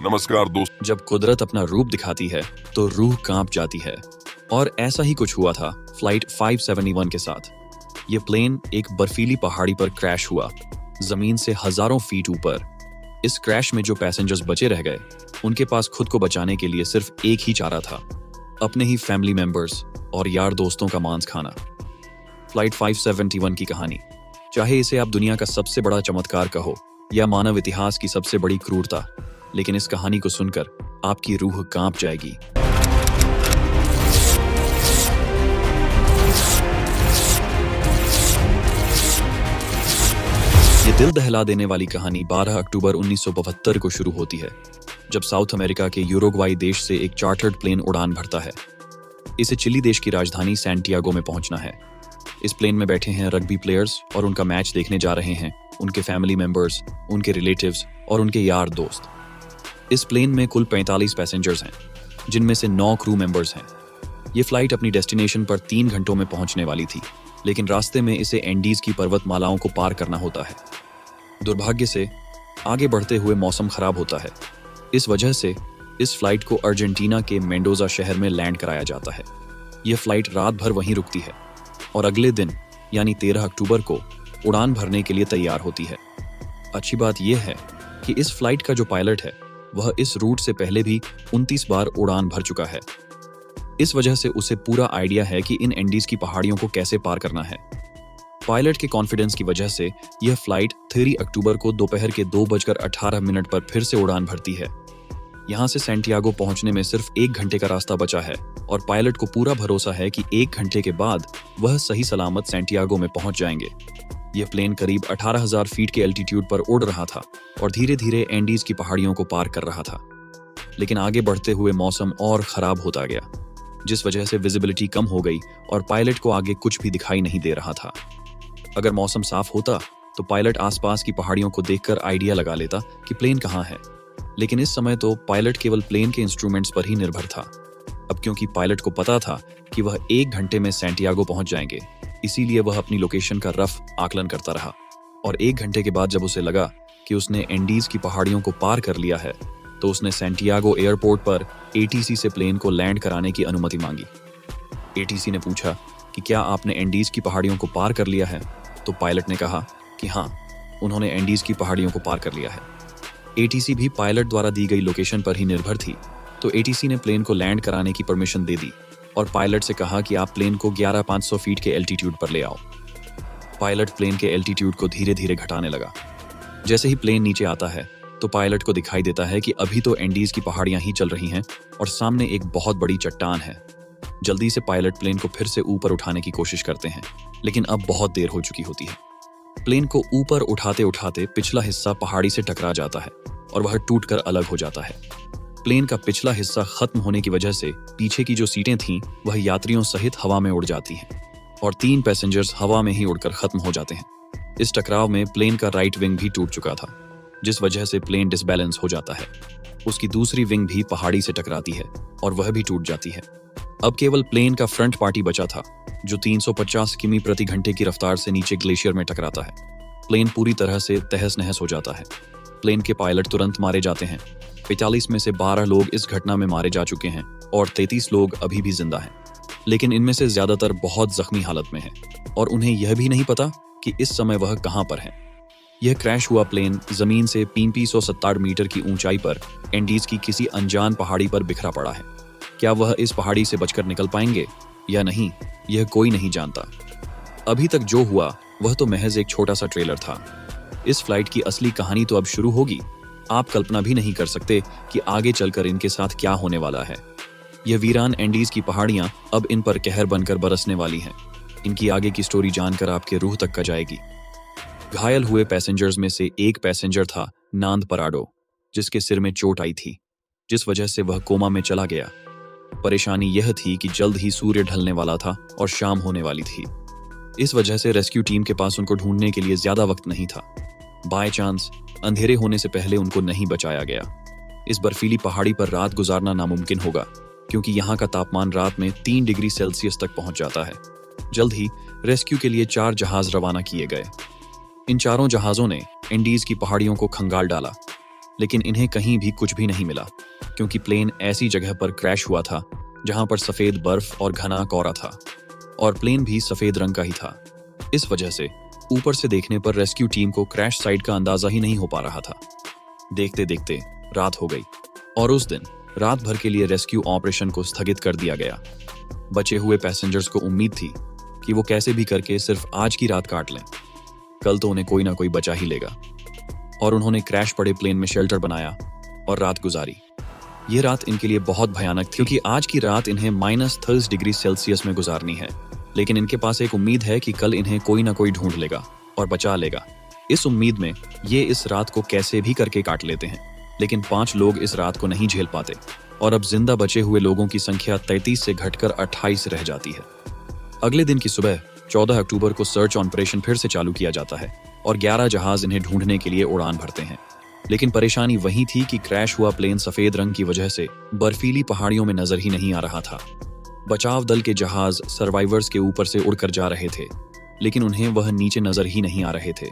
नमस्कार दोस्त। जब कुदरत अपना रूप दिखाती है तो रूह कांप जाती है। और ऐसा ही कुछ हुआ था फ्लाइट 571 के साथ। ये प्लेन एक बर्फीली पहाड़ी पर क्रैश हुआ, जमीन से हजारों फीट ऊपर। इस क्रैश में जो पैसेंजर्स बचे रह गए, उनके पास खुद को बचाने के लिए सिर्फ एक ही चारा था, अपने ही फैमिली मेंबर्स और यार दोस्तों का मांस खाना। फ्लाइट 571 की कहानी, चाहे इसे आप दुनिया का सबसे बड़ा चमत्कार कहो या मानव इतिहास की सबसे बड़ी क्रूरता, लेकिन इस कहानी को सुनकर आपकी रूह कांप जाएगी। ये दिल दहला देने वाली कहानी 12 अक्टूबर 1972 को शुरू होती है, जब साउथ अमेरिका के यूरुग्वाई देश से एक चार्टर्ड प्लेन उड़ान भरता है। इसे चिली देश की राजधानी सैंटियागो में पहुंचना है। इस प्लेन में बैठे हैं रग्बी प्लेयर्स और उनका मैच देखने जा रहे हैं उनके फैमिली मेंबर्स, उनके रिलेटिव्स और उनके यार दोस्त। इस प्लेन में कुल 45 पैसेंजर्स हैं, जिनमें से 9 क्रू मेंबर्स हैं। ये फ्लाइट अपनी डेस्टिनेशन पर 3 घंटों में पहुंचने वाली थी, लेकिन रास्ते में इसे एंडीज की पर्वतमालाओं को पार करना होता है। दुर्भाग्य से आगे बढ़ते हुए मौसम खराब होता है। इस वजह से इस फ्लाइट को अर्जेंटीना के मेंडोजा शहर में लैंड कराया जाता है। यह फ्लाइट रात भर वहीं रुकती है और अगले दिन यानी 13 अक्टूबर को उड़ान भरने के लिए तैयार होती है। अच्छी बात यह है कि इस फ्लाइट का जो पायलट है, वह इस रूट से पहले भी 29 बार उड़ान भर चुका है। इस वजह से उसे पूरा आइडिया है कि इन एंडीज की पहाड़ियों को कैसे पार करना है। पायलट के कॉन्फिडेंस की वजह से यह फ्लाइट 3 अक्टूबर को दोपहर के 2:18 पर फिर से उड़ान भरती है। यहाँ से सैंटियागो पहुंचने में सिर्फ 1 घंटे का रास्ता बचा है और पायलट को पूरा भरोसा है कि 1 घंटे के बाद वह सही सलामत सैंटियागो में पहुंच जाएंगे। यह प्लेन करीब 18,000 फीट के एल्टीट्यूड पर उड़ रहा था और धीरे धीरे एंडीज की पहाड़ियों को पार कर रहा था। लेकिन आगे बढ़ते हुए मौसम और खराब होता गया, जिस वजह से विजिबिलिटी कम हो गई और पायलट को आगे कुछ भी दिखाई नहीं दे रहा था। अगर मौसम साफ होता तो पायलट आसपास की पहाड़ियों को देखकर आइडिया लगा लेता कि प्लेन कहाँ है, लेकिन इस समय तो पायलट केवल प्लेन के इंस्ट्रूमेंट्स पर ही निर्भर था। अब क्योंकि पायलट को पता था कि वह 1 घंटे में सैंटियागो पहुंच जाएंगे, इसीलिए वह अपनी लोकेशन का रफ आकलन करता रहा। और 1 घंटे के बाद जब उसे लगा कि उसने एंडीज की पहाड़ियों को पार कर लिया है, तो उसने सैंटियागो एयरपोर्ट पर एटीसी से प्लेन को लैंड कराने की अनुमति मांगी। एटीसी ने पूछा कि क्या आपने एंडीज की पहाड़ियों को पार कर लिया है? तो पायलट ने कहा कि हाँ, उन्होंने एंडीज की पहाड़ियों को पार कर लिया है। एटीसी भी पायलट द्वारा दी गई लोकेशन पर ही निर्भर थी, तो एटीसी ने प्लेन को लैंड कराने की परमिशन दे दी और पायलट से कहा कि आप प्लेन को 11,500 फीट के एल्टीट्यूड पर ले आओ। पायलट प्लेन के एल्टीट्यूड को धीरे धीरे घटाने लगा। जैसे ही प्लेन नीचे आता है तो पायलट को दिखाई देता है कि अभी तो एंडीज की पहाड़ियां ही चल रही हैं और सामने एक बहुत बड़ी चट्टान है। जल्दी से पायलट प्लेन को फिर से ऊपर उठाने की कोशिश करते हैं, लेकिन अब बहुत देर हो चुकी होती है। प्लेन को ऊपर उठाते उठाते पिछला हिस्सा पहाड़ी से टकरा जाता है और वह टूटकर अलग हो जाता है। प्लेन का पिछला हिस्सा खत्म होने की वजह से पीछे की जो सीटें थीं, वह यात्रियों सहित हवा में उड़ जाती हैं और 3 पैसेंजर्स हवा में ही उड़कर खत्म हो जाते हैं। इस टकराव में प्लेन का राइट विंग भी टूट चुका था, जिस वजह से प्लेन डिसबैलेंस हो जाता है। उसकी दूसरी विंग भी पहाड़ी से टकराती है और वह भी टूट जाती है। अब केवल प्लेन का फ्रंट पार्टी बचा था, जो 350 किमी प्रति घंटे की रफ्तार से नीचे ग्लेशियर में टकराता है। प्लेन पूरी तरह से तहस नहस हो जाता है। प्लेन के पायलट तुरंत मारे जाते हैं। 45 में से 12 लोग इस घटना में मारे जा चुके हैं और 33 लोग अभी भी जिंदा हैं, लेकिन इनमें से ज्यादातर बहुत जख्मी हालत में हैं और उन्हें यह भी नहीं पता कि इस समय वह कहां पर हैं। यह क्रैश हुआ प्लेन जमीन से 3,367 मीटर की ऊंचाई पर एंडीज की किसी अनजान पहाड़ी पर बिखरा पड़ा है। क्या वह इस पहाड़ी से बचकर निकल पाएंगे या नहीं, यह कोई नहीं जानता। अभी तक जो हुआ वह तो महज एक छोटा सा ट्रेलर था। इस फ्लाइट की असली कहानी तो अब शुरू होगी। आप कल्पना भी नहीं कर सकते कि आगे चलकर इनके साथ क्या होने वाला है। यह वीरान एंडीज की पहाड़ियां अब इन पर कहर बनकर बरसने वाली हैं। इनकी आगे की स्टोरी जानकर आपके रूह तक का जाएगी। घायल हुए पैसेंजर्स में से एक पैसेंजर था नांद पराडो, जिसके सिर में चोट आई थी, जिस वजह से वह कोमा में चला गया। परेशानी यह थी कि जल्द ही सूर्य ढलने वाला था और शाम होने वाली थी। इस वजह से रेस्क्यू टीम के पास उनको ढूंढने के लिए ज्यादा वक्त नहीं था। बाय चांस अंधेरे होने से पहले उनको नहीं बचाया गया। इस बर्फीली पहाड़ी पर रात गुजारना नामुमकिन होगा, क्योंकि यहाँ का तापमान रात में 3 डिग्री सेल्सियस तक पहुंच जाता है। जल्द ही रेस्क्यू के लिए 4 जहाज रवाना किए गए। इन चारों जहाजों ने एंडीज की पहाड़ियों को खंगाल डाला, लेकिन इन्हें कहीं भी कुछ भी नहीं मिला, क्योंकि प्लेन ऐसी जगह पर क्रैश हुआ था जहां पर सफेद बर्फ और घना कोहरा था, और प्लेन भी सफेद रंग का ही था। इस वजह से ऊपर से देखने पर रेस्क्यू टीम को क्रैश साइट का अंदाजा ही नहीं हो पा रहा था। देखते देखते रात हो गई और उस दिन रात भर के लिए रेस्क्यू ऑपरेशन को स्थगित कर दिया गया। बचे हुए पैसेंजर्स को उम्मीद थी कि वो कैसे भी करके सिर्फ आज की रात काट लें, कल तो उन्हें कोई ना कोई बचा ही लेगा। और उन्होंने क्रैश पड़े प्लेन में शेल्टर बनाया और रात गुजारी। ये रात इनके लिए बहुत भयानक थी, क्योंकि आज की रात इन्हें -30 डिग्री सेल्सियस में गुजारनी है। लेकिन इनके पास एक उम्मीद है कि कल इन्हें कोई ना कोई ढूंढ लेगा और बचा लेगा। इस उम्मीद में ये इस रात को कैसे भी करके काट लेते हैं, लेकिन 5 लोग इस रात को नहीं झेल पाते और अब जिंदा बचे हुए लोगों की संख्या 33 से घटकर 28 रह जाती है। अगले दिन की सुबह 14 अक्टूबर को सर्च ऑपरेशन फिर से चालू किया जाता है और 11 जहाज इन्हें ढूंढने के लिए उड़ान भरते हैं। लेकिन परेशानी वही थी कि क्रैश हुआ प्लेन सफेद रंग की वजह से बर्फीली पहाड़ियों में नजर ही नहीं आ रहा था। बचाव दल के जहाज सर्वाइवर्स के ऊपर से उड़कर जा रहे थे, लेकिन उन्हें वह नीचे नजर ही नहीं आ रहे थे।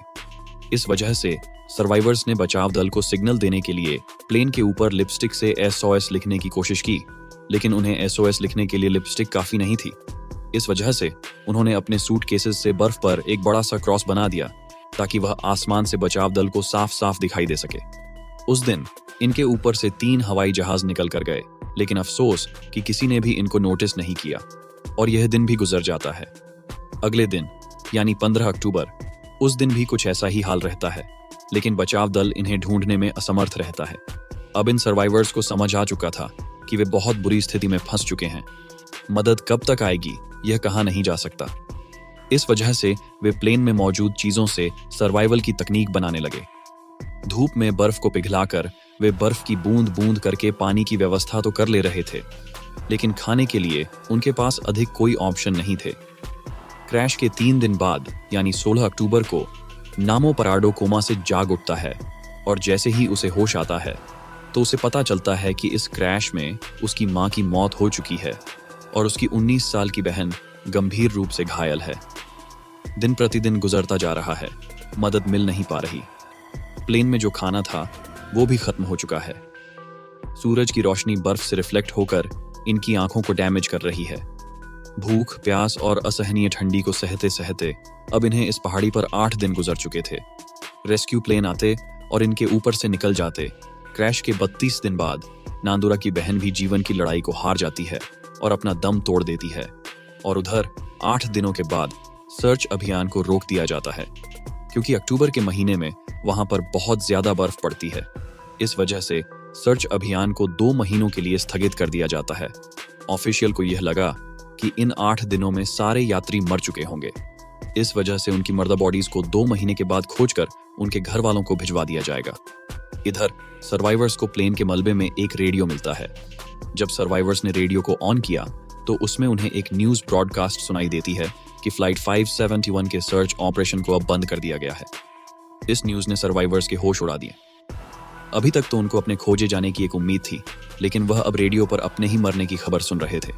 इस वजह से सर्वाइवर्स ने बचाव दल को सिग्नल देने के लिए प्लेन के ऊपर लिपस्टिक से SOS लिखने की कोशिश की, लेकिन उन्हें SOS लिखने के लिए लिपस्टिक काफी नहीं थी। इस वजह से उन्होंने अपने सूटकेसेस से बर्फ पर एक बड़ा सा क्रॉस बना दिया ताकि वह आसमान से बचाव दल को साफ साफ दिखाई दे सके। उस दिन इनके ऊपर से 3 हवाई जहाज निकल कर गए, लेकिन अफसोस कि किसी ने भी इनको नोटिस नहीं किया और यह दिन भी गुजर जाता है। अगले दिन यानी 15 अक्टूबर, उस दिन भी कुछ ऐसा ही हाल रहता है, लेकिन बचाव दल इन्हें ढूंढने में असमर्थ रहता है। अब इन सर्वाइवर्स को समझ आ चुका था कि वे बहुत बुरी स्थिति में फंस चुके हैं। मदद कब तक आएगी यह कहा नहीं जा सकता। इस वजह से वे प्लेन में मौजूद चीजों से सर्वाइवल की तकनीक बनाने लगे। धूप में बर्फ को पिघलाकर वे बर्फ की बूंद बूंद करके पानी की व्यवस्था तो कर ले रहे थे, लेकिन खाने के लिए उनके पास अधिक कोई ऑप्शन नहीं थे। क्रैश के 3 दिन बाद यानी 16 अक्टूबर को नामो पराडो कोमा से जाग उठता है और जैसे ही उसे होश आता है तो उसे पता चलता है कि इस क्रैश में उसकी मां की मौत हो चुकी है और उसकी 19 साल की बहन गंभीर रूप से घायल है। दिन प्रतिदिन गुजरता जा रहा है, मदद मिल नहीं पा रही। प्लेन में जो खाना था वो भी खत्म हो चुका है। सूरज की रोशनी बर्फ से रिफ्लेक्ट होकर इनकी आंखों को डैमेज कर रही है। भूख, प्यास और असहनीय ठंडी को सहते सहते अब इन्हें इस पहाड़ी पर 8 दिन गुजर चुके थे। रेस्क्यू प्लेन आते और इनके ऊपर से निकल जाते। क्रैश के 32 दिन बाद नांदुरा की बहन भी जीवन की लड़ाई को हार जाती है और अपना दम तोड़ देती है, और उधर 8 दिनों के बाद सर्च अभियान को रोक दिया जाता है, क्योंकि अक्टूबर के महीने में वहां पर बहुत ज्यादा बर्फ पड़ती है। इस वजह से सर्च अभियान को 2 महीनों के लिए स्थगित कर दिया जाता है। ऑफिशियल को यह लगा कि इन 8 दिनों में सारे यात्री मर चुके होंगे। इस वजह से उनकी मर्दा बॉडीज को 2 महीने के बाद खोजकर उनके घर वालों को भिजवा दिया जाएगा। इधर सर्वाइवर्स को प्लेन के मलबे में एक रेडियो मिलता है। जब सर्वाइवर्स ने रेडियो को ऑन किया तो उसमें उन्हें एक न्यूज ब्रॉडकास्ट सुनाई देती है कि फ्लाइट 571 के सर्च ऑपरेशन को अब बंद कर दिया गया है। इस न्यूज ने सर्वाइवर्स के होश उड़ा दिए। अभी तक तो उनको अपने खोजे जाने की एक उम्मीद थी, लेकिन वह अब रेडियो पर अपने ही मरने की खबर सुन रहे थे।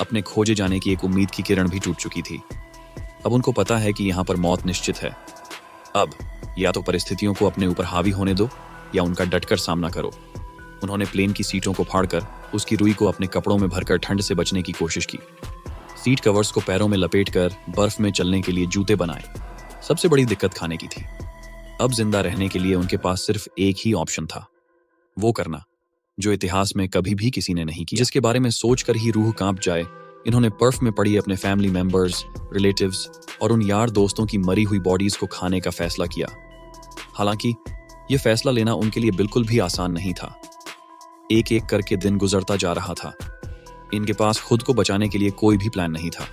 अपने खोजे जाने की एक उम्मीद की किरण भी टूट चुकी थी। अब उनको पता है कि यहाँ पर मौत निश्चित है। अब या तो परिस्थितियों को अपने ऊपर हावी होने दो या उनका डटकर सामना करो। उन्होंने प्लेन की सीटों को फाड़कर उसकी रुई को अपने कपड़ों में भरकर ठंड से बचने की कोशिश की। सीट कवर्स को पैरों में लपेटकर बर्फ में चलने के लिए जूते बनाए। सबसे बड़ी दिक्कत खाने की थी। अब जिंदा रहने के लिए उनके पास सिर्फ एक ही ऑप्शन था, वो करना जो इतिहास में कभी भी किसी ने नहीं किया, जिसके बारे में सोचकर ही रूह कांप जाए। इन्होंने बर्फ में पड़ी अपने फैमिली मेंबर्स, रिलेटिव्स और उन यार दोस्तों की मरी हुई बॉडीज को खाने का फैसला किया। हालांकि यह फैसला लेना उनके लिए बिल्कुल भी आसान नहीं था। एक एक करके दिन गुजरता जा रहा था। इनके पास खुद को बचाने के लिए कोई भी प्लान नहीं था।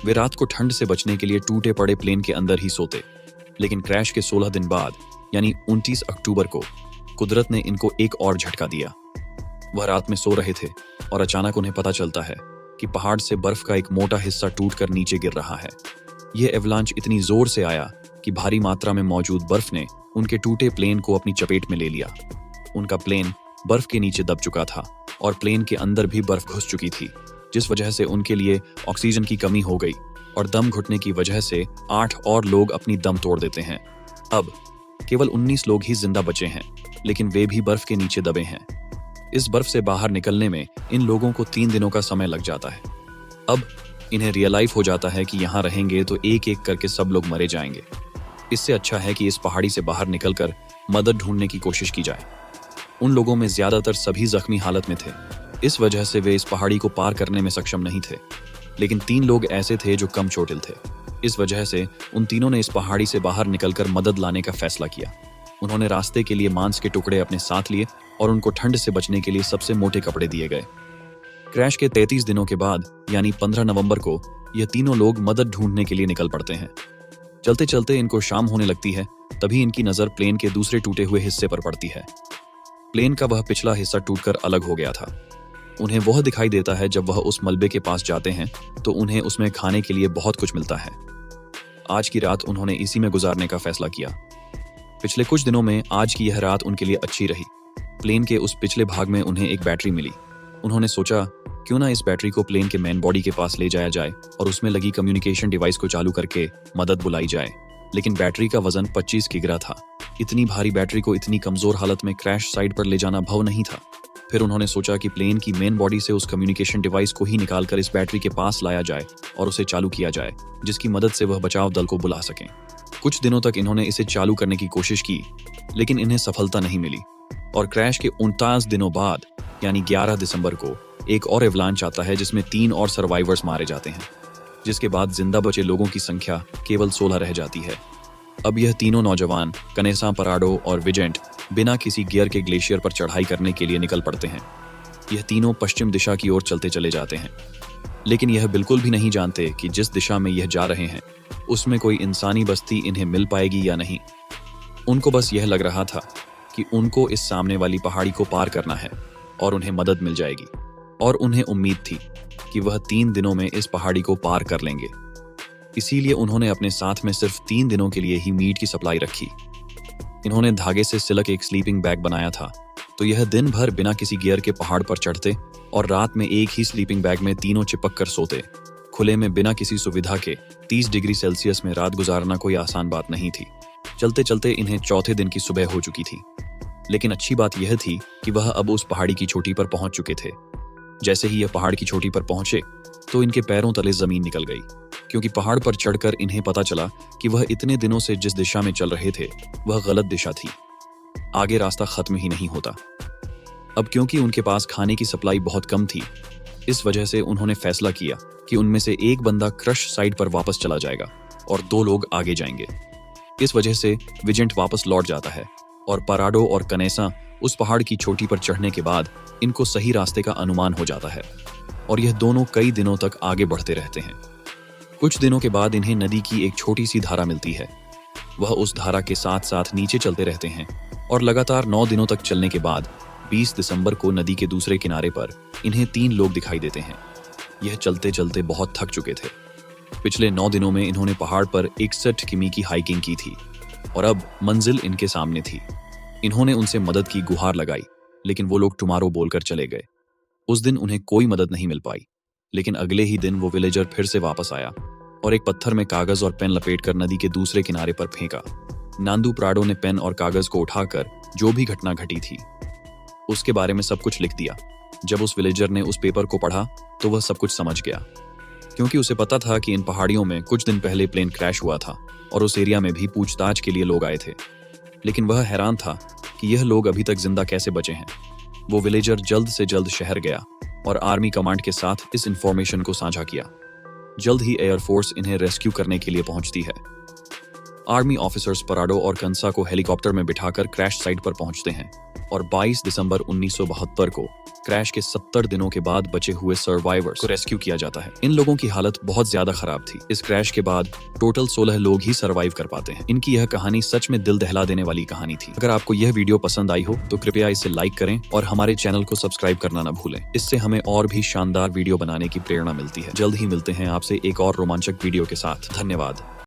वे रात को ठंड से बचने के लिए टूटे पड़े प्लेन के अंदर ही सोते। लेकिन क्रैश के 16 दिन बाद यानी 29 अक्टूबर को कुदरत ने इनको एक और झटका दिया। वह रात में सो रहे थे और अचानक उन्हें पता चलता है कि पहाड़ से बर्फ का एक मोटा हिस्सा टूटकर नीचे गिर रहा है। यह एवलांच इतनी जोर से आया कि भारी मात्रा में मौजूद बर्फ ने उनके टूटे प्लेन को अपनी चपेट में ले लिया। उनका प्लेन बर्फ के नीचे दब चुका था और प्लेन के अंदर भी बर्फ घुस चुकी थी, जिस वजह से उनके लिए ऑक्सीजन की कमी हो गई और दम घुटने की वजह से 8 और लोग अपनी दम तोड़ देते हैं। अब केवल 19 लोग ही जिंदा बचे हैं। लेकिन वे भी बर्फ के नीचे दबे हैं। इस बर्फ से बाहर निकलने में इन लोगों को 3 दिनों का समय लग जाता है। अब इन्हें रियलाइज हो जाता है कि यहाँ रहेंगे तो एक एक करके सब लोग मरे जाएंगे। इससे अच्छा है कि इस पहाड़ी से बाहर निकलकर मदद ढूंढने की कोशिश की जाए। उन लोगों में ज्यादातर सभी जख्मी हालत में थे, इस वजह से वे इस पहाड़ी को पार करने में सक्षम नहीं थे। लेकिन 3 लोग ऐसे थे जो कम चोटिल थे। इस वजह से उन तीनों ने इस पहाड़ी से बाहर निकलकर मदद लाने का फैसला किया। उन्होंने रास्ते के लिए मांस के टुकड़े अपने साथ लिए और उनको ठंड से बचने के लिए सबसे मोटे कपड़े दिए गए। क्रैश के 33 दिनों के बाद यानी 15 नवंबर को यह तीनों लोग मदद ढूंढने के लिए निकल पड़ते हैं। चलते चलते इनको शाम होने लगती है, तभी इनकी नजर प्लेन के दूसरे टूटे हुए हिस्से पर पड़ती है। प्लेन का वह पिछला हिस्सा टूटकर अलग हो गया था। उन्हें वह दिखाई देता है। जब वह उस मलबे के पास जाते हैं तो उन्हें उसमें खाने के लिए बहुत कुछ मिलता है। आज की रात उन्होंने इसी में गुजारने का फैसला किया। पिछले कुछ दिनों में आज की यह रात उनके लिए अच्छी रही। प्लेन के उस पिछले भाग में उन्हें एक बैटरी मिली। उन्होंने सोचा क्यों ना इस बैटरी को प्लेन के मेन बॉडी के पास ले जाया जाए और उसमें लगी कम्युनिकेशन डिवाइस को चालू करके मदद बुलाई जाए। लेकिन बैटरी का वजन 25 किग्रा था। इतनी भारी बैटरी को इतनी कमजोर हालत में क्रैश साइट पर ले जाना भव नहीं था। फिर उन्होंने सोचा कि प्लेन की मेन बॉडी से उस कम्युनिकेशन डिवाइस को ही निकालकर इस बैटरी के पास लाया जाए और उसे चालू किया जाए, जिसकी मदद से वह बचाव दल को बुला सकें। कुछ दिनों तक इन्होंने इसे चालू करने की कोशिश की, लेकिन इन्हें सफलता नहीं मिली और क्रैश के 49 दिनों बाद यानी 11 दिसंबर को एक और एवलांच आता है जिसमें 3 और सर्वाइवर्स मारे जाते हैं, जिसके बाद जिंदा बचे लोगों की संख्या केवल 16 रह जाती है। अब यह तीनों नौजवान कनेसा, पराडो और विजेंट बिना किसी गियर के ग्लेशियर पर चढ़ाई करने के लिए निकल पड़ते हैं। यह तीनों पश्चिम दिशा की ओर चलते चले जाते हैं, लेकिन यह बिल्कुल भी नहीं जानते कि जिस दिशा में यह जा रहे हैं उसमें कोई इंसानी बस्ती इन्हें मिल पाएगी या नहीं। उनको बस यह लग रहा था कि उनको इस सामने वाली पहाड़ी को पार करना है और उन्हें मदद मिल जाएगी, और उन्हें उम्मीद थी कि वह 3 दिनों में इस पहाड़ी को पार कर लेंगे। इसीलिए उन्होंने अपने साथ में सिर्फ 3 दिनों के लिए ही मीट की सप्लाई रखी। इन्होंने धागे से सिलक एक स्लीपिंग बैग बनाया था, तो यह दिन भर बिना किसी गियर के पहाड़ पर चढ़ते और रात में एक ही स्लीपिंग बैग में तीनों चिपक कर सोते। खुले में बिना किसी सुविधा के 30 डिग्री सेल्सियस में रात गुजारना कोई आसान बात नहीं थी। चलते चलते इन्हें चौथे दिन की सुबह हो चुकी थी। लेकिन अच्छी बात यह थी कि वह अब उस पहाड़ी की चोटी पर पहुंच चुके थे। जैसे ही यह पहाड़ की चोटी पर पहुंचे तो इनके पैरों तले जमीन निकल गई, क्योंकि पहाड़ पर चढ़कर इन्हें पता चला कि वह इतने दिनों से जिस दिशा में चल रहे थे वह गलत दिशा थी। आगे रास्ता खत्म ही नहीं होता। अब क्योंकि उनके पास खाने की सप्लाई बहुत कम थी, इस वजह से उन्होंने फैसला किया कि उनमें से एक बंदा क्रश साइड पर वापस चला जाएगा और 2 लोग आगे जाएंगे। इस वजह से विजेंट वापस लौट जाता है और पराडो और कनेसा उस पहाड़ की चोटी पर चढ़ने के बाद इनको सही रास्ते का अनुमान हो जाता है और यह दोनों कई दिनों तक आगे बढ़ते रहते हैं। कुछ दिनों के बाद इन्हें नदी की एक छोटी सी धारा मिलती है। वह उस धारा के साथ साथ नीचे चलते रहते हैं और लगातार 9 दिनों तक चलने के बाद 20 दिसंबर को नदी के दूसरे किनारे पर इन्हें 3 लोग दिखाई देते हैं। यह चलते चलते बहुत थक चुके थे। पिछले 9 दिनों में इन्होंने पहाड़ पर 61 किमी की हाइकिंग की थी और अब मंजिल इनके सामने थी। इन्होंने उनसे मदद की गुहार लगाई, लेकिन वो लोग टुमारो बोलकर चले गए। उस दिन उन्हें कोई मदद नहीं मिल पाई, लेकिन अगले ही दिन वो विलेजर फिर से वापस आया और एक पत्थर में कागज और पेन लपेटकर नदी के दूसरे किनारे पर फेंका। नांदू प्राडो ने पेन और कागज को उठाकर जो भी घटना घटी थी उसके बारे में सब कुछ लिख दिया। जब उस विलेजर ने उस पेपर को पढ़ा तो वह सब कुछ समझ गया, क्योंकि उसे पता था कि इन पहाड़ियों में कुछ दिन पहले प्लेन क्रैश हुआ था और उस एरिया में भी पूछताछ के लिए लोग आए थे। लेकिन वह हैरान था कि यह लोग अभी तक जिंदा कैसे बचे हैं। वो विलेजर जल्द से जल्द शहर गया और आर्मी कमांड के साथ इस इंफॉर्मेशन को साझा किया। जल्द ही एयरफोर्स इन्हें रेस्क्यू करने के लिए पहुंचती है। आर्मी ऑफिसर्स पराडो और कंसा को हेलीकॉप्टर में बिठाकर क्रैश साइट पर पहुंचते हैं और 22 दिसंबर 1972 को क्रैश के 70 दिनों के बाद बचे हुए सर्वाइवर्स को रेस्क्यू किया जाता है। इन लोगों की हालत बहुत ज्यादा खराब थी। इस क्रैश के बाद टोटल 16 लोग ही सर्वाइव कर पाते हैं। इनकी यह कहानी सच में दिल दहला देने वाली कहानी थी। अगर आपको यह वीडियो पसंद आई हो तो कृपया इसे लाइक करें और हमारे चैनल को सब्सक्राइब करना न भूलें। इससे हमें और भी शानदार वीडियो बनाने की प्रेरणा मिलती है। जल्द ही मिलते हैं आपसे एक और रोमांचक वीडियो के साथ। धन्यवाद।